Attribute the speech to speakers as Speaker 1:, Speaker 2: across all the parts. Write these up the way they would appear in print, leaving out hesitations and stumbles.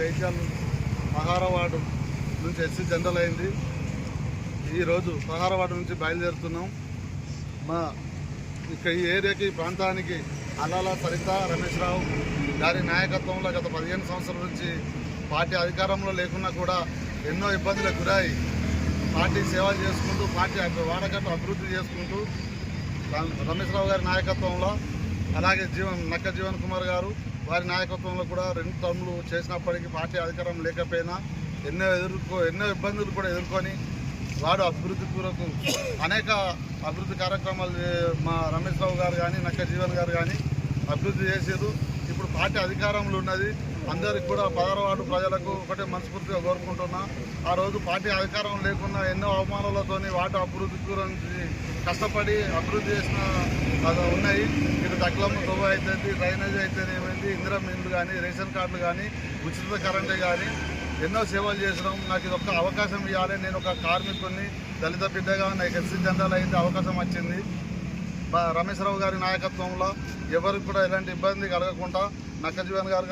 Speaker 1: Vehicle 16వ ward నుంచి SC general అయింది. ఈరోజు 16వ వార్డు నుంచి బయలుదేరుతున్నాం. మా ఇక ఈ ఏరియాకి ప్రాంతానికి అల్లాల సరిత రమేష్ రావు గారి నాయకత్వంలో గత 15 సంవత్సరాల నుంచి పార్టీ అధికారంలో లేకున్నా కూడా ఎన్నో ఇబ్బందులకు గురై పార్టీ సేవలు చేసుకుంటూ పార్టీ వాడకట్టు అభివృద్ధి చేసుకుంటూ రమేష్ రావు గారి నాయకత్వంలో, అలాగే నక్క జీవన్ కుమార్ గారు వారి నాయకత్వంలో కూడా 2 టర్ములు చేసినప్పటికీ పార్టీ అధికారం లేకపోయినా ఎన్నో ఇబ్బందులు కూడా ఎదుర్కొని వాడు అభివృద్ధి కొరకు అనేక అభివృద్ధి కార్యక్రమాలు మా రమేష్ రావు గారు కానీ నక్క జీవన్ గారు కానీ అభివృద్ధి చేసారు. ఇప్పుడు పార్టీ అధికారంలో ఉన్నది. అందరికి కూడా 16వ వార్డు ప్రజలకు ఒకటే మనస్ఫూర్తిగా కోరుకుంటున్నా. ఆ రోజు పార్టీ అధికారం లేకున్నా ఎన్నో అవమానాలతోని వార్డు అభివృద్ధి గురించి కష్టపడి అభివృద్ధి చేసిన ఉన్నాయి. ఇటు దక్లమ్మ తొవ్వ అయితే, డ్రైనేజ్ అయితేనేమైంది, ఇందిరమ్మ ఇండ్లు కానీ, రేషన్ కార్డులు కానీ, ఉచిత కరెంటే కానీ ఎన్నో సేవలు చేసినాం. నాకు ఇది ఒక్క అవకాశం ఇవ్వాలి. నేను ఒక కార్మికుడిని, దళిత బిడ్డగా నాకు ఎస్సీ జనరల్ అయితే అవకాశం వచ్చింది. రమేష్ రావు గారి నాయకత్వంలో ఎవరికి కూడా ఎలాంటి ఇబ్బంది కలగకుండా, నక్క జీవన్ గారు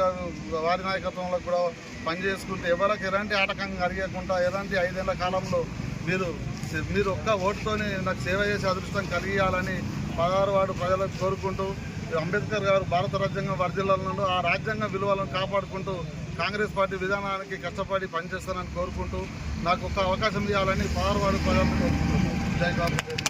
Speaker 1: వారి నాయకత్వంలో కూడా పనిచేసుకుంటూ ఎవరికి ఎలాంటి ఆటంకం కలిగకుండా ఎలాంటి 5 ఏళ్ల కాలంలో మీరు ఒక్క ఓటుతోనే నాకు సేవ చేసే అదృష్టం కలిగియాలని 16వ వార్డు ప్రజలకు కోరుకుంటూ, అంబేద్కర్ గారు భారత రాజ్యాంగం వర్ధిల్లాలను ఆ రాజ్యాంగ విలువలను కాపాడుకుంటూ కాంగ్రెస్ పార్టీ విధానానికి కష్టపడి పనిచేస్తానని కోరుకుంటూ నాకు ఒక అవకాశం ఇవ్వాలని 16వ వార్డు ప్రజలకు కోరుకుంటున్నాను. జై కాంగ్రెస్.